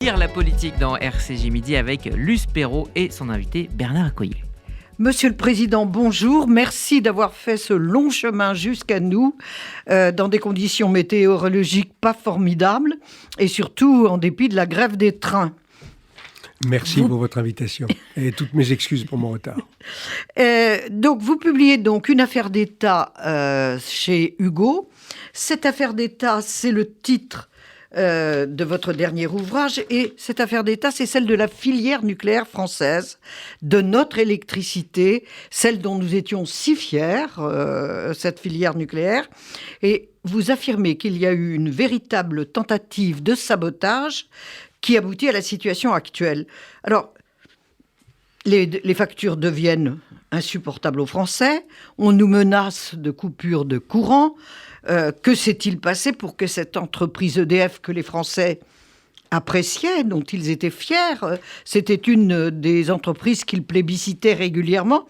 Lire la politique dans RCJ Midi avec Luce Perrault et son invité Bernard Accoyer. Monsieur le Président, bonjour. Merci d'avoir fait ce long chemin jusqu'à nous dans des conditions météorologiques pas formidables et surtout en dépit de la grève des trains. Merci pour votre invitation et toutes mes excuses pour mon retard. Donc, vous publiez donc une affaire d'État chez Hugo. Cette affaire d'État, c'est le titre de votre dernier ouvrage, et cette affaire d'État, c'est celle de la filière nucléaire française, de notre électricité, celle dont nous étions si fiers, cette filière nucléaire. Et vous affirmez qu'il y a eu une véritable tentative de sabotage qui aboutit à la situation actuelle. Alors, les factures deviennent insupportables aux Français, on nous menace de coupure de courant. Que s'est-il passé pour que cette entreprise EDF que les Français appréciaient, dont ils étaient fiers, c'était une des entreprises qu'ils plébiscitaient régulièrement.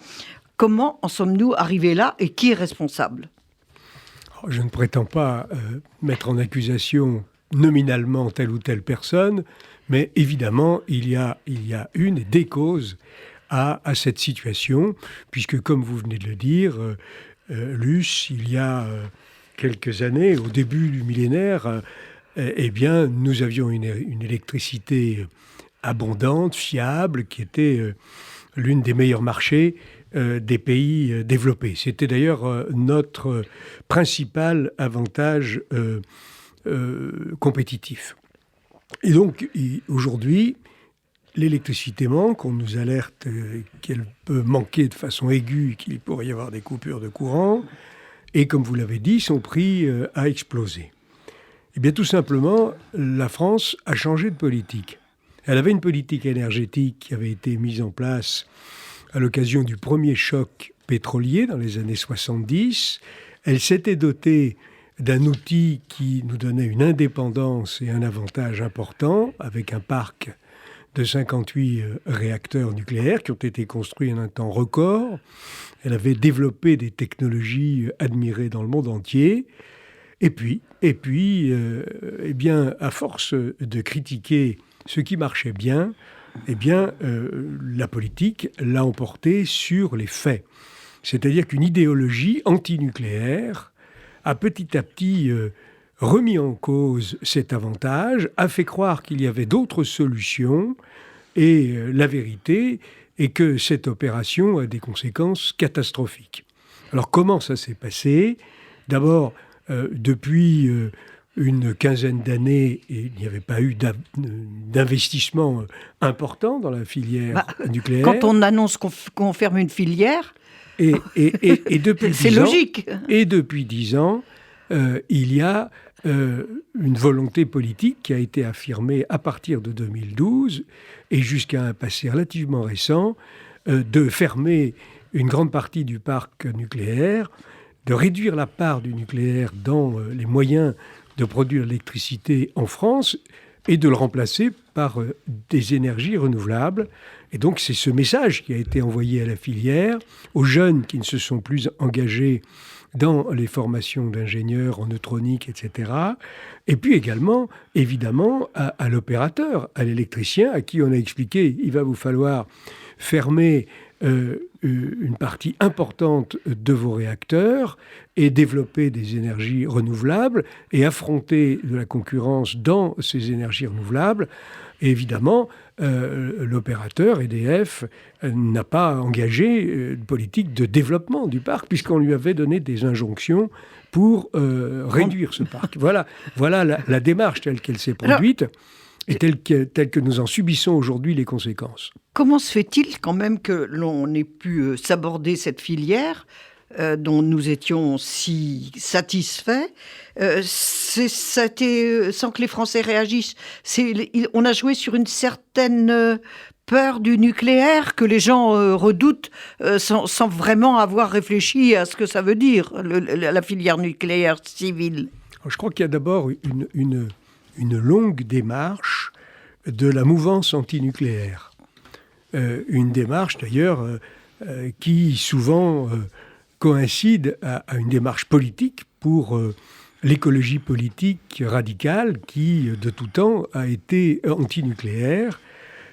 Comment en sommes-nous arrivés là et qui est responsable ? Je ne prétends pas mettre en accusation nominalement telle ou telle personne, mais évidemment, il y a une et des causes à cette situation, puisque comme vous venez de le dire, Luce, il y a quelques années, au début du millénaire, nous avions une électricité abondante, fiable, qui était l'une des meilleurs marchés des pays développés. C'était d'ailleurs notre principal avantage compétitif. Et donc, aujourd'hui, l'électricité manque, on nous alerte qu'elle peut manquer de façon aiguë, qu'il pourrait y avoir des coupures de courant. Et comme vous l'avez dit, son prix a explosé. Eh bien, tout simplement, la France a changé de politique. Elle avait une politique énergétique qui avait été mise en place à l'occasion du premier choc pétrolier dans les années 70. Elle s'était dotée d'un outil qui nous donnait une indépendance et un avantage important, avec un parc de 58 réacteurs nucléaires qui ont été construits en un temps record. Elle avait développé des technologies admirées dans le monde entier. Et puis, à force de critiquer ce qui marchait bien, la politique l'a emporté sur les faits. C'est-à-dire qu'une idéologie antinucléaire a petit à petit remis en cause cet avantage, a fait croire qu'il y avait d'autres solutions, et la vérité est que cette opération a des conséquences catastrophiques. Alors comment ça s'est passé ? D'abord, depuis une quinzaine d'années, il n'y avait pas eu d'investissement important dans la filière nucléaire. Quand on annonce qu'on ferme une filière, et depuis c'est logique. Et depuis 10 ans, il y a une volonté politique qui a été affirmée à partir de 2012 et jusqu'à un passé relativement récent de fermer une grande partie du parc nucléaire, de réduire la part du nucléaire dans les moyens de produire l'électricité en France et de le remplacer par des énergies renouvelables. Et donc c'est ce message qui a été envoyé à la filière, aux jeunes qui ne se sont plus engagés dans les formations d'ingénieurs en neutronique, etc. Et puis également, évidemment, à l'opérateur, à l'électricien, à qui on a expliqué il va vous falloir fermer une partie importante de vos réacteurs et développer des énergies renouvelables et affronter de la concurrence dans ces énergies renouvelables. Et évidemment, l'opérateur EDF n'a pas engagé une politique de développement du parc puisqu'on lui avait donné des injonctions pour réduire ce parc. Voilà la démarche telle qu'elle s'est produite. Et telle que nous en subissons aujourd'hui les conséquences. Comment se fait-il quand même que l'on ait pu s'aborder cette filière dont nous étions si satisfaits ça a été sans que les Français réagissent. On a joué sur une certaine peur du nucléaire que les gens redoutent sans vraiment avoir réfléchi à ce que ça veut dire, la filière nucléaire civile. Je crois qu'il y a d'abord une longue démarche de la mouvance antinucléaire. Une démarche d'ailleurs qui souvent coïncide à une démarche politique pour l'écologie politique radicale qui, de tout temps, a été antinucléaire.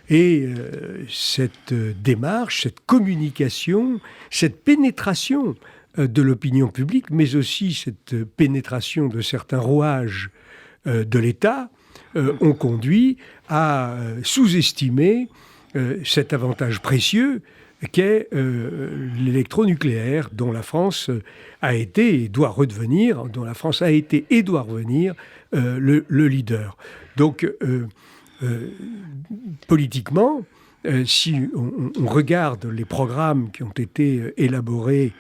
Et cette démarche, cette communication, cette pénétration de l'opinion publique, mais aussi cette pénétration de certains rouages de l'État, ont conduit à sous-estimer cet avantage précieux qu'est l'électronucléaire, dont la France a été et doit redevenir, dont la France a été et doit revenir le leader. Donc, politiquement, si on regarde les programmes qui ont été élaborés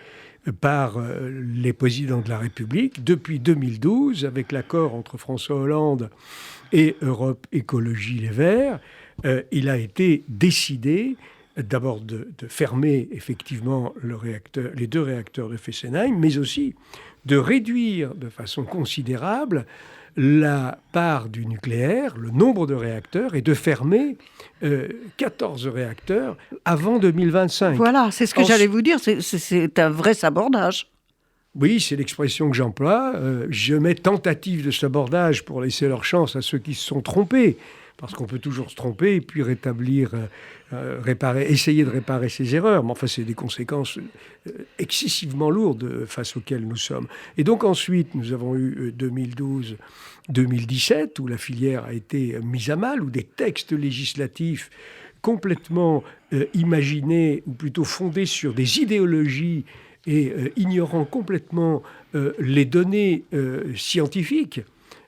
par les présidents de la République, depuis 2012, avec l'accord entre François Hollande et Europe Écologie Les Verts, il a été décidé d'abord de fermer effectivement les 2 réacteurs de Fessenheim, mais aussi de réduire de façon considérable la part du nucléaire, le nombre de réacteurs, et de fermer 14 réacteurs avant 2025. Voilà, c'est ce que j'allais vous dire, c'est un vrai sabordage. Oui, c'est l'expression que j'emploie. Je mets tentative de sabordage pour laisser leur chance à ceux qui se sont trompés, parce qu'on peut toujours se tromper et puis essayer de réparer ses erreurs. Mais enfin, c'est des conséquences excessivement lourdes face auxquelles nous sommes. Et donc ensuite, nous avons eu 2012-2017, où la filière a été mise à mal, où des textes législatifs complètement imaginés, ou plutôt fondés sur des idéologies et ignorant complètement les données scientifiques,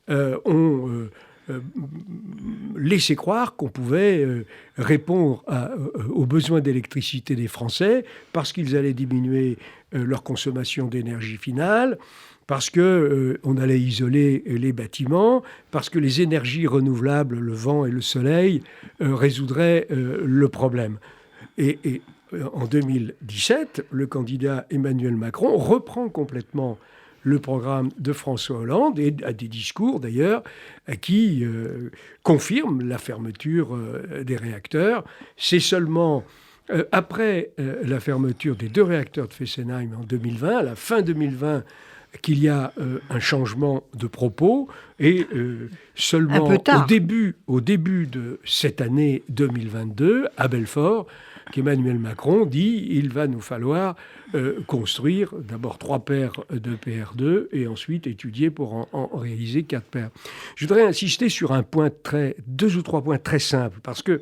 ont laissé croire qu'on pouvait répondre aux besoins d'électricité des Français parce qu'ils allaient diminuer leur consommation d'énergie finale, parce qu'on allait isoler les bâtiments, parce que les énergies renouvelables, le vent et le soleil, résoudraient le problème. Et en 2017, le candidat Emmanuel Macron reprend complètement le programme de François Hollande et a des discours d'ailleurs qui confirment la fermeture des réacteurs. C'est seulement après la fermeture des 2 réacteurs de Fessenheim en 2020, à la fin 2020, qu'il y a un changement de propos et seulement au début de cette année 2022, à Belfort, qu'Emmanuel Macron dit il va nous falloir construire d'abord 3 paires de PR2 et ensuite étudier pour en réaliser 4 paires. Je voudrais insister sur 2 ou 3 points très simples, parce que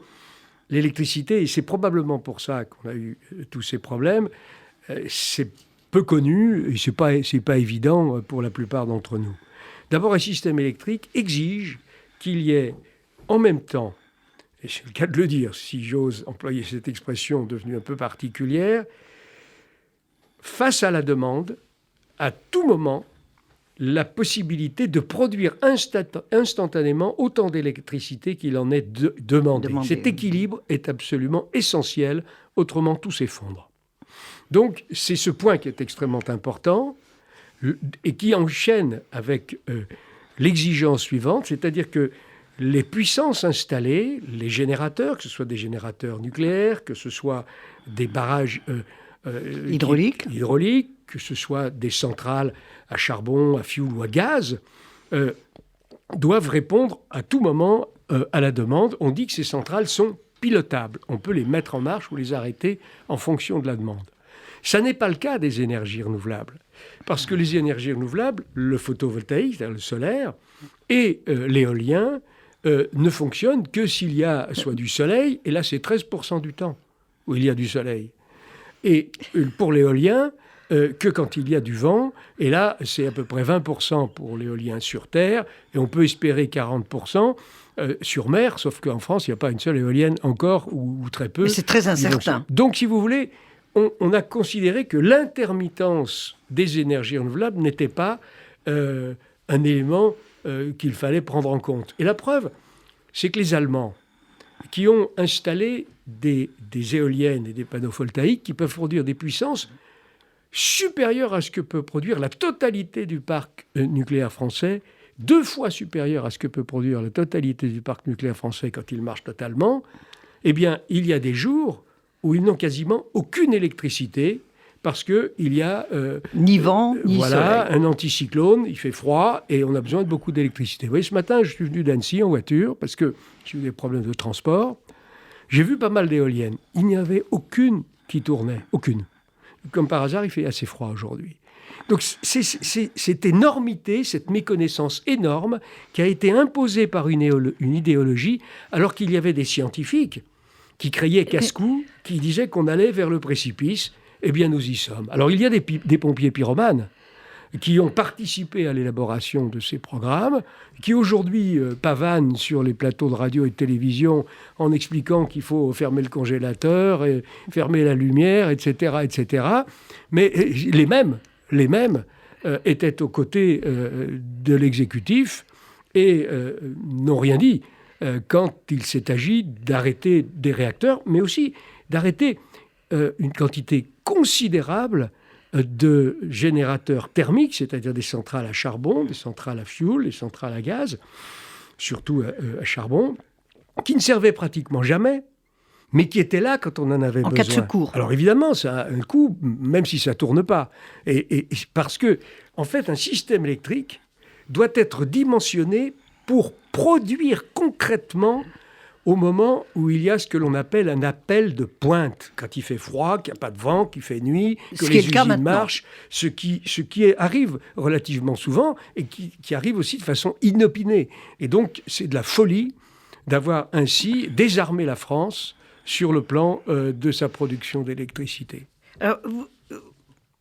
l'électricité, et c'est probablement pour ça qu'on a eu tous ces problèmes, c'est peu connu et c'est pas évident pour la plupart d'entre nous. D'abord, un système électrique exige qu'il y ait en même temps, et c'est le cas de le dire, si j'ose employer cette expression devenue un peu particulière, face à la demande, à tout moment, la possibilité de produire instantanément autant d'électricité qu'il en est demandé. Cet équilibre est absolument essentiel, autrement tout s'effondre. Donc c'est ce point qui est extrêmement important et qui enchaîne avec l'exigence suivante, c'est-à-dire que les puissances installées, les générateurs, que ce soit des générateurs nucléaires, que ce soit des barrages hydrauliques, que ce soit des centrales à charbon, à fioul ou à gaz, doivent répondre à tout moment à la demande. On dit que ces centrales sont pilotables. On peut les mettre en marche ou les arrêter en fonction de la demande. Ça n'est pas le cas des énergies renouvelables. Parce que les énergies renouvelables, le photovoltaïque, le solaire, et l'éolien ne fonctionnent que s'il y a soit du soleil, et là c'est 13% du temps où il y a du soleil. Et pour l'éolien, que quand il y a du vent, et là c'est à peu près 20% pour l'éolien sur terre, et on peut espérer 40% sur mer, sauf qu'en France il n'y a pas une seule éolienne encore, ou très peu. Mais c'est très incertain. Donc si vous voulez, on a considéré que l'intermittence des énergies renouvelables n'était pas un élément qu'il fallait prendre en compte. Et la preuve, c'est que les Allemands, qui ont installé des éoliennes et des panneaux photovoltaïques qui peuvent produire des puissances supérieures à ce que peut produire la totalité du parc nucléaire français, 2 fois supérieures à ce que peut produire la totalité du parc nucléaire français quand il marche totalement, eh bien, il y a des jours où ils n'ont quasiment aucune électricité parce qu'il y a ni vent, ni soleil. Un anticyclone, il fait froid et on a besoin de beaucoup d'électricité. Vous voyez, ce matin, je suis venu d'Annecy en voiture parce que j'ai eu des problèmes de transport. J'ai vu pas mal d'éoliennes. Il n'y avait aucune qui tournait, aucune. Comme par hasard, il fait assez froid aujourd'hui. Donc c'est cette énormité, cette méconnaissance énorme qui a été imposée par une idéologie, alors qu'il y avait des scientifiques qui criaient casse-cou, qui disaient qu'on allait vers le précipice. Eh bien, nous y sommes. Alors, il y a des pompiers pyromanes qui ont participé à l'élaboration de ces programmes, qui aujourd'hui pavanent sur les plateaux de radio et de télévision en expliquant qu'il faut fermer le congélateur, et fermer la lumière, etc., etc. Mais les mêmes étaient aux côtés de l'exécutif et n'ont rien dit quand il s'est agi d'arrêter des réacteurs, mais aussi d'arrêter une quantité considérable de générateurs thermiques, c'est-à-dire des centrales à charbon, des centrales à fioul, des centrales à gaz, surtout à charbon, qui ne servaient pratiquement jamais, mais qui étaient là quand on en avait besoin. En cas de secours. Alors évidemment, ça a un coût, même si ça ne tourne pas. Et parce que, en fait, un système électrique doit être dimensionné pour produire concrètement au moment où il y a ce que l'on appelle un appel de pointe, quand il fait froid, qu'il n'y a pas de vent, qu'il fait nuit, que les usines marchent, ce qui arrive relativement souvent et qui arrive aussi de façon inopinée. Et donc, c'est de la folie d'avoir ainsi désarmé la France sur le plan de sa production d'électricité. Alors,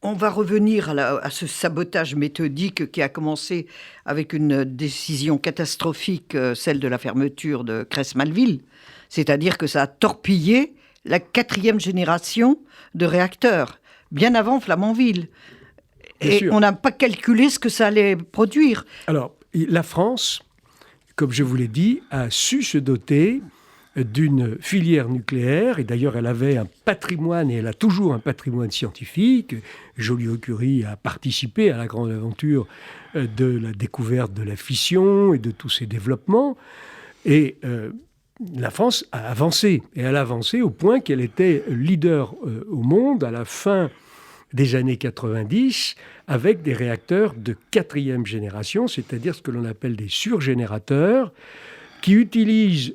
on va revenir à ce sabotage méthodique qui a commencé avec une décision catastrophique, celle de la fermeture de Cress-Malville. C'est-à-dire que ça a torpillé la 4e génération de réacteurs, bien avant Flamanville. Et on n'a pas calculé ce que ça allait produire. Alors, la France, comme je vous l'ai dit, a su se doter d'une filière nucléaire, et d'ailleurs elle avait un patrimoine, et elle a toujours un patrimoine scientifique. Joliot-Curie a participé à la grande aventure de la découverte de la fission et de tous ses développements, et la France a avancé, et elle a avancé au point qu'elle était leader au monde à la fin des années 90, avec des réacteurs de 4e génération, c'est-à-dire ce que l'on appelle des surgénérateurs, qui utilisent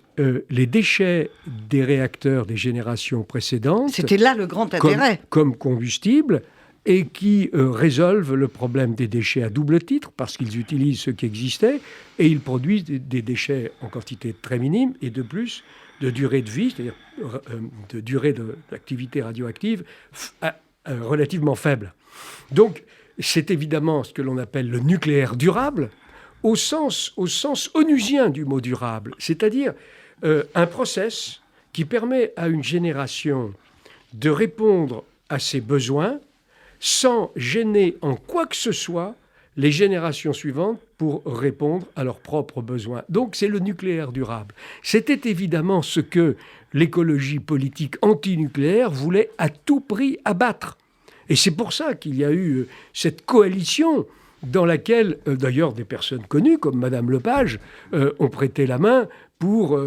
les déchets des réacteurs des générations précédentes. C'était là le grand intérêt. Comme combustible, et qui résolvent le problème des déchets à double titre, parce qu'ils utilisent ce qui existait, et ils produisent des déchets en quantité très minime, et de plus, de durée de vie, c'est-à-dire de durée d'activité radioactive relativement faible. Donc, c'est évidemment ce que l'on appelle le nucléaire durable, au sens onusien du mot durable, c'est-à-dire un process qui permet à une génération de répondre à ses besoins sans gêner en quoi que ce soit les générations suivantes pour répondre à leurs propres besoins. Donc c'est le nucléaire durable. C'était évidemment ce que l'écologie politique antinucléaire voulait à tout prix abattre. Et c'est pour ça qu'il y a eu cette coalition dans laquelle, d'ailleurs, des personnes connues, comme Madame Lepage, ont prêté la main pour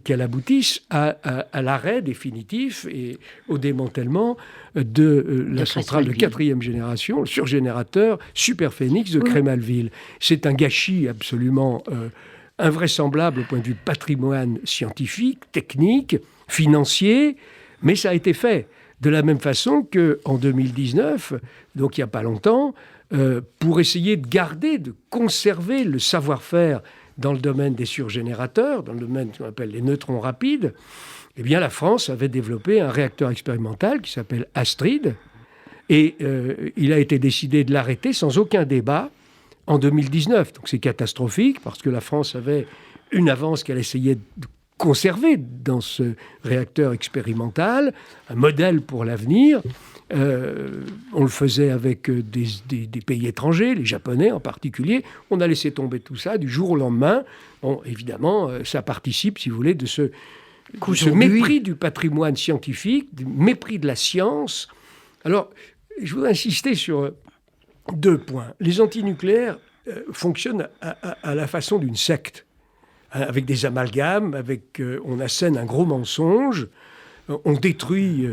qu'elle aboutisse à l'arrêt définitif et au démantèlement de la centrale de 4e génération, le surgénérateur Superphénix de Cress-Malville. C'est un gâchis absolument invraisemblable au point de vue patrimoine scientifique, technique, financier, mais ça a été fait. De la même façon qu'en 2019, donc il n'y a pas longtemps, pour essayer de garder, de conserver le savoir-faire dans le domaine des surgénérateurs, dans le domaine qu'on appelle les neutrons rapides, eh bien la France avait développé un réacteur expérimental qui s'appelle Astrid, et il a été décidé de l'arrêter sans aucun débat en 2019. Donc c'est catastrophique parce que la France avait une avance qu'elle essayait de conserver dans ce réacteur expérimental, un modèle pour l'avenir. On le faisait avec des pays étrangers, les Japonais en particulier. On a laissé tomber tout ça du jour au lendemain. Bon, évidemment, ça participe, si vous voulez, de ce mépris du patrimoine scientifique, du mépris de la science. Alors, je voudrais insister sur 2 points. Les antinucléaires fonctionnent à la façon d'une secte, avec des amalgames, on assène un gros mensonge, on détruit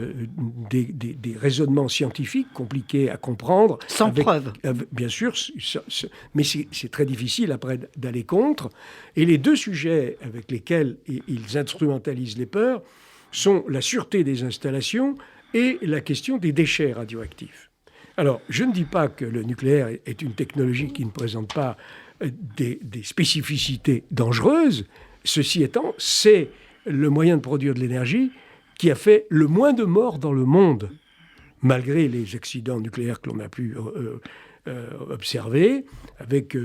des raisonnements scientifiques compliqués à comprendre. Sans preuve. Bien sûr, mais c'est très difficile après d'aller contre. Et les deux sujets avec lesquels ils instrumentalisent les peurs sont la sûreté des installations et la question des déchets radioactifs. Alors, je ne dis pas que le nucléaire est une technologie qui ne présente pas des spécificités dangereuses. Ceci étant, c'est le moyen de produire de l'énergie qui a fait le moins de morts dans le monde, malgré les accidents nucléaires que l'on a pu observer, avec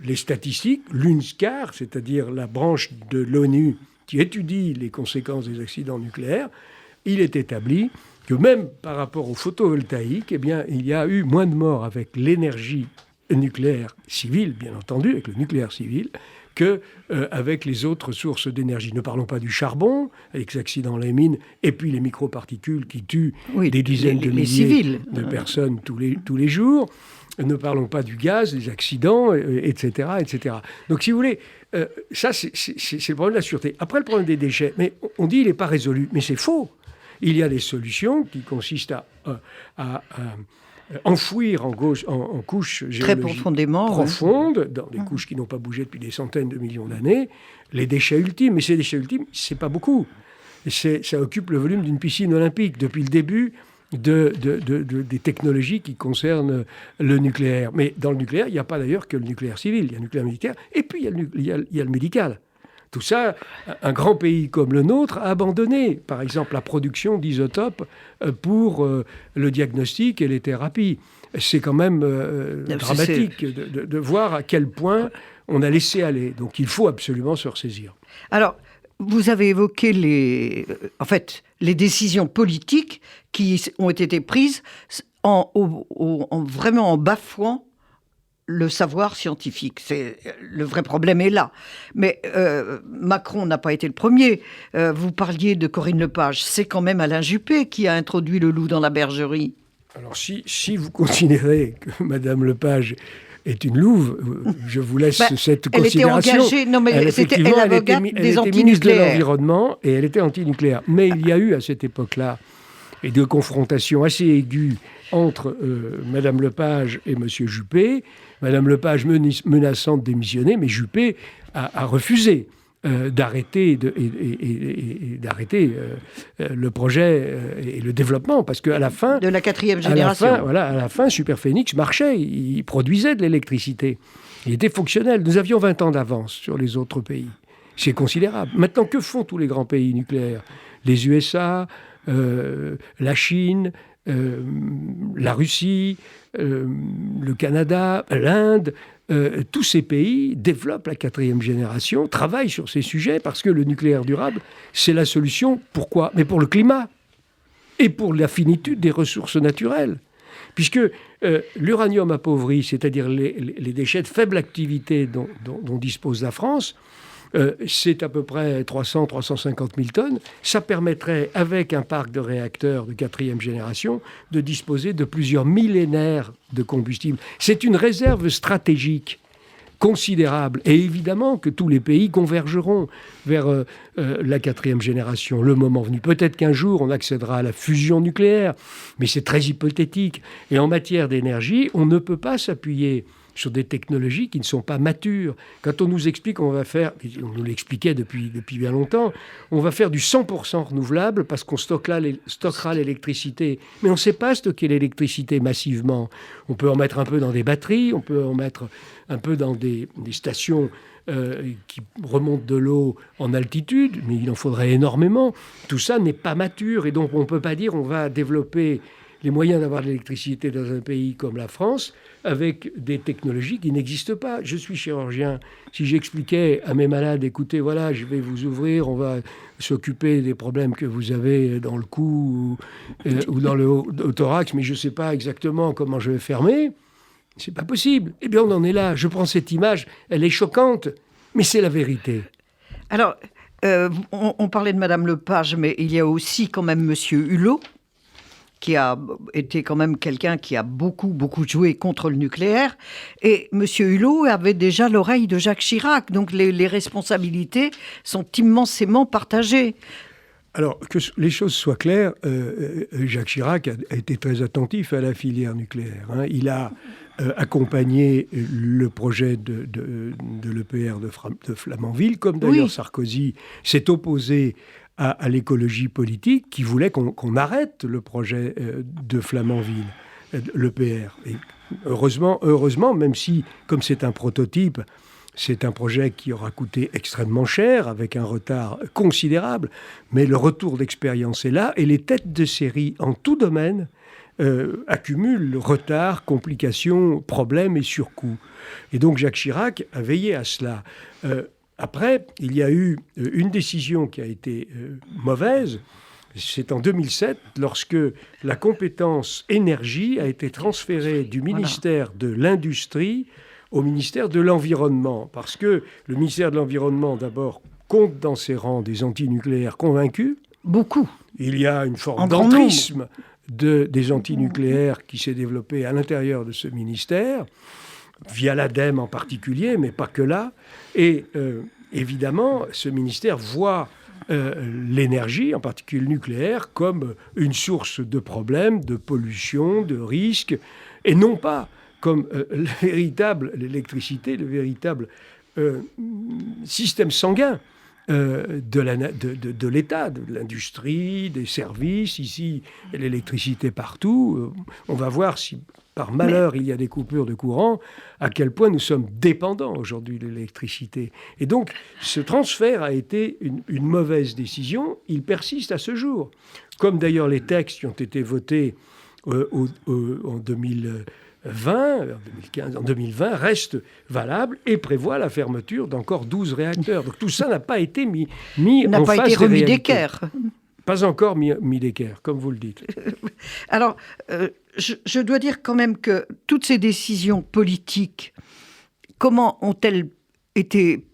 les statistiques, l'UNSCAR, c'est-à-dire la branche de l'ONU qui étudie les conséquences des accidents nucléaires. Il est établi que même par rapport au photovoltaïque, eh bien, il y a eu moins de morts avec l'énergie nucléaire civile, bien entendu, avec le nucléaire civil, qu'avec les autres sources d'énergie. Ne parlons pas du charbon, avec les accidents dans les mines, et puis les microparticules qui tuent des dizaines de milliers de personnes tous les jours. Ne parlons pas du gaz, des accidents, etc., etc. Donc, si vous voulez, ça, c'est le problème de la sûreté. Après, le problème des déchets, mais on dit qu'il n'est pas résolu, mais c'est faux. Il y a des solutions qui consistent à enfouir en couches géologiques profondes, dans des couches qui n'ont pas bougé depuis des centaines de millions d'années, les déchets ultimes. Mais ces déchets ultimes, c'est pas beaucoup. Ça occupe le volume d'une piscine olympique depuis le début des technologies qui concernent le nucléaire. Mais dans le nucléaire, il n'y a pas d'ailleurs que le nucléaire civil. Il y a le nucléaire militaire et puis il y a le médical. Tout ça, un grand pays comme le nôtre a abandonné, par exemple, la production d'isotopes pour le diagnostic et les thérapies. C'est quand même dramatique de voir à quel point on a laissé aller. Donc il faut absolument se ressaisir. Alors, vous avez évoqué les décisions politiques qui ont été prises vraiment en bafouant le savoir scientifique. Le vrai problème est là. Mais Macron n'a pas été le premier. Vous parliez de Corinne Lepage. C'est quand même Alain Juppé qui a introduit le loup dans la bergerie. Alors si vous considérez que Madame Lepage est une louve, je vous laisse cette considération. Elle était engagée, non mais c'était elle avocate des antinucléaires. Elle était ministre de l'Environnement et elle était anti-nucléaire. Mais il y a eu à cette époque-là des confrontations assez aiguës entre Madame Lepage et Monsieur Juppé. Madame Lepage menaçant de démissionner, mais Juppé a refusé d'arrêter le projet et le développement, parce qu'à la fin... De la 4e génération. À la fin, Superphénix marchait, il produisait de l'électricité. Il était fonctionnel. Nous avions 20 ans d'avance sur les autres pays. C'est considérable. Maintenant, que font tous les grands pays nucléaires ? Les USA, la Chine, la Russie, le Canada, l'Inde, tous ces pays développent la 4e génération, travaillent sur ces sujets parce que le nucléaire durable, c'est la solution. Pourquoi ? Mais pour le climat et pour la finitude des ressources naturelles. Puisque l'uranium appauvri, c'est-à-dire les déchets de faible activité dont dispose la France, c'est à peu près 300-350 000 tonnes. Ça permettrait, avec un parc de réacteurs de 4e génération, de disposer de plusieurs millénaires de combustible. C'est une réserve stratégique considérable. Et évidemment que tous les pays convergeront vers la 4e génération, le moment venu. Peut-être qu'un jour, on accédera à la fusion nucléaire, mais c'est très hypothétique. Et en matière d'énergie, on ne peut pas s'appuyer sur des technologies qui ne sont pas matures. Quand on nous explique qu'on va faire, on nous l'expliquait depuis bien longtemps, on va faire du 100% renouvelable parce qu'on stockera l'électricité. Mais on ne sait pas stocker l'électricité massivement. On peut en mettre un peu dans des batteries, on peut en mettre un peu dans des stations qui remontent de l'eau en altitude, mais il en faudrait énormément. Tout ça n'est pas mature et donc on ne peut pas dire on va développer les moyens d'avoir de l'électricité dans un pays comme la France avec des technologies qui n'existent pas. Je suis chirurgien. Si j'expliquais à mes malades, écoutez, voilà, je vais vous ouvrir, on va s'occuper des problèmes que vous avez dans le cou ou dans le haut thorax, mais je ne sais pas exactement comment je vais fermer, c'est pas possible. Eh bien, on en est là. Je prends cette image, elle est choquante, mais c'est la vérité. Alors, on parlait de Madame Lepage, mais il y a aussi quand même Monsieur Hulot, qui a été quand même quelqu'un qui a beaucoup joué contre le nucléaire. Et M. Hulot avait déjà l'oreille de Jacques Chirac. Donc les responsabilités sont immensément partagées. Alors, que les choses soient claires, Jacques Chirac a été très attentif à la filière nucléaire. Il a accompagné le projet de l'EPR de Flamanville, comme d'ailleurs Sarkozy s'est opposé à l'écologie politique qui voulait qu'on arrête le projet de Flamanville, l'EPR. Et heureusement, même si, comme c'est un prototype, c'est un projet qui aura coûté extrêmement cher, avec un retard considérable, mais le retour d'expérience est là, et les têtes de série en tout domaine accumulent retard, complications, problèmes et surcoûts. Et donc Jacques Chirac a veillé à cela. Après, il y a eu une décision qui a été mauvaise. C'est en 2007, lorsque la compétence énergie a été transférée du ministère de l'Industrie au ministère de l'Environnement. Parce que le ministère de l'Environnement, d'abord, compte dans ses rangs des antinucléaires convaincus. Beaucoup. Il y a une forme d'entrisme des antinucléaires qui s'est développée à l'intérieur de ce ministère, via l'ADEME en particulier, mais pas que là. Et évidemment, ce ministère voit l'énergie, en particulier le nucléaire, comme une source de problèmes, de pollution, de risques, et non pas comme l'électricité, le véritable système sanguin de l'État, de l'industrie, des services. Ici, l'électricité partout. On va voir si, par malheur, il y a des coupures de courant, à quel point nous sommes dépendants aujourd'hui de l'électricité. Et donc, ce transfert a été une mauvaise décision. Il persiste à ce jour. Comme d'ailleurs les textes qui ont été votés en 2020 reste valable et prévoit la fermeture d'encore 12 réacteurs. Donc tout ça n'a pas été mis en face des remis réalités. d'équerre. Pas encore mis d'équerre, comme vous le dites. Alors, je dois dire quand même que toutes ces décisions politiques, comment ont-elles été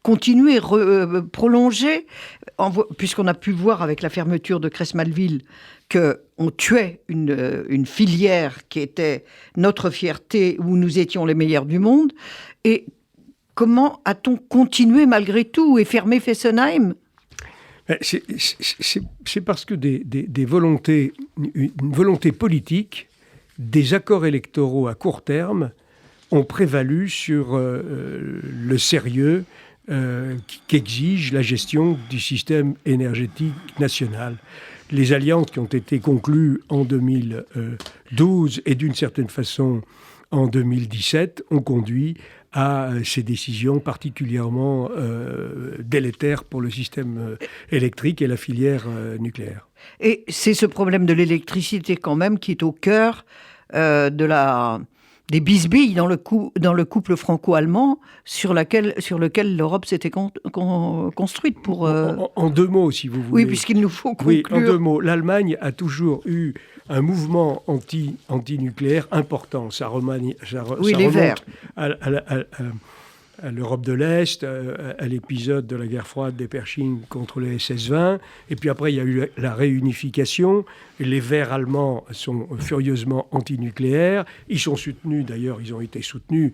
continuées, prolongées, puisqu'on a pu voir avec la fermeture de Cressmalville qu'on tuait une filière qui était notre fierté, où nous étions les meilleurs du monde. Et comment a-t-on continué malgré tout et fermé Fessenheim ? C'est parce que une volonté politique, des accords électoraux à court terme ont prévalu sur le sérieux qu'exige la gestion du système énergétique national. Les alliances qui ont été conclues en 2012 et d'une certaine façon en 2017 ont conduit à ces décisions particulièrement délétères pour le système électrique et la filière nucléaire. Et c'est ce problème de l'électricité quand même qui est au cœur des bisbilles dans le couple franco-allemand sur lequel l'Europe s'était construite pour... En deux mots, si vous voulez. Oui, puisqu'il nous faut conclure. Oui, en deux mots. L'Allemagne a toujours eu un mouvement anti-nucléaire important. Ça remonte à l'Europe de l'Est, à l'épisode de la guerre froide des Pershing contre les SS-20. Et puis après, il y a eu la réunification. Les Verts allemands sont furieusement antinucléaires. Ils sont soutenus, d'ailleurs, ils ont été soutenus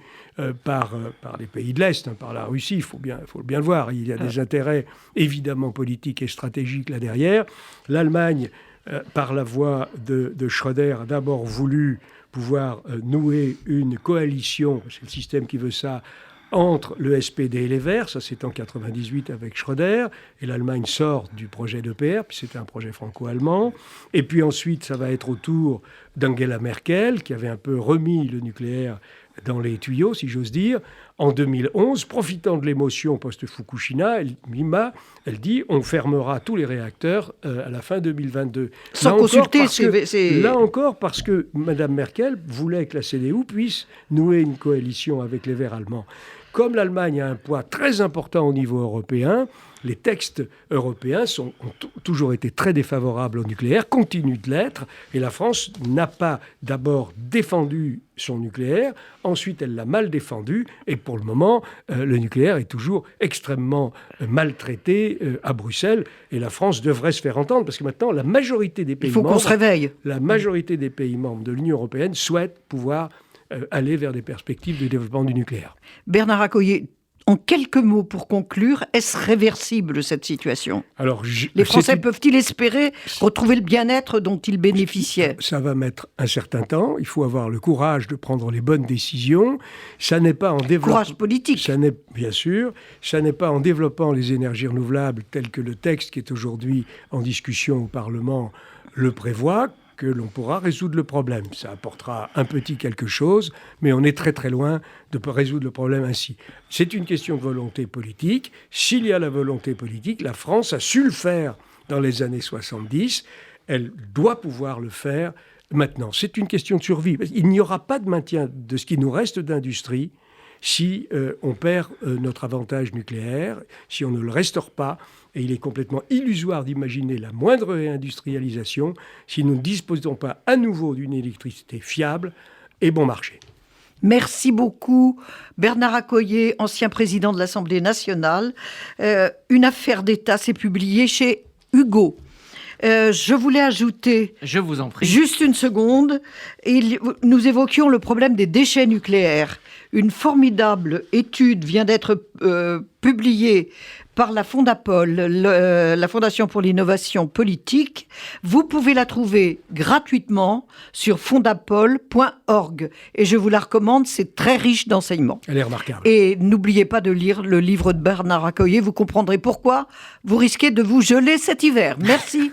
par les pays de l'Est, par la Russie. Il faut bien le voir. Il y a des intérêts évidemment politiques et stratégiques là derrière. L'Allemagne, par la voie de Schröder, a d'abord voulu pouvoir nouer une coalition, c'est le système qui veut ça, entre le SPD et les Verts. Ça c'est en 98 avec Schröder, et l'Allemagne sort du projet d'EPR, puis c'était un projet franco-allemand. Et puis ensuite, ça va être au tour d'Angela Merkel, qui avait un peu remis le nucléaire dans les tuyaux, si j'ose dire. En 2011, profitant de l'émotion post-Fukushima, elle dit on fermera tous les réacteurs à la fin 2022. Sans consulter, Là encore, parce que Mme Merkel voulait que la CDU puisse nouer une coalition avec les Verts allemands. Comme l'Allemagne a un poids très important au niveau européen, les textes européens ont toujours été très défavorables au nucléaire, continuent de l'être, et la France n'a pas d'abord défendu son nucléaire, ensuite elle l'a mal défendu, et pour le moment, le nucléaire est toujours extrêmement maltraité à Bruxelles, et la France devrait se faire entendre, parce que maintenant, la majorité des pays membres... Il faut qu'on se réveille. La majorité des pays membres de l'Union européenne souhaitent pouvoir aller vers des perspectives de développement du nucléaire. Bernard Accoyer, En quelques mots pour conclure, est-ce réversible cette situation ? Alors, les Français peuvent-ils espérer retrouver le bien-être dont ils bénéficiaient ? Ça va mettre un certain temps. Il faut avoir le courage de prendre les bonnes décisions. Ça n'est pas en développant... Courage politique. Bien sûr. Ça n'est pas en développant les énergies renouvelables tel que le texte qui est aujourd'hui en discussion au Parlement le prévoit que l'on pourra résoudre le problème. Ça apportera un petit quelque chose, mais on est très très loin de résoudre le problème ainsi. C'est une question de volonté politique. S'il y a la volonté politique, la France a su le faire dans les années 70. Elle doit pouvoir le faire maintenant. C'est une question de survie. Il n'y aura pas de maintien de ce qui nous reste d'industrie si on perd notre avantage nucléaire, si on ne le restaure pas. Et il est complètement illusoire d'imaginer la moindre réindustrialisation si nous ne disposons pas à nouveau d'une électricité fiable et bon marché. Merci beaucoup Bernard Accoyer, ancien président de l'Assemblée nationale. Une affaire d'État s'est publiée chez Hugo. Je voulais ajouter, je vous en prie, juste une seconde, nous évoquions le problème des déchets nucléaires. Une formidable étude vient d'être publiée par la Fondapol, la Fondation pour l'innovation politique. Vous pouvez la trouver gratuitement sur fondapol.org. Et je vous la recommande, c'est très riche d'enseignements. Elle est remarquable. Et n'oubliez pas de lire le livre de Bernard Accoyer, vous comprendrez pourquoi vous risquez de vous geler cet hiver. Merci.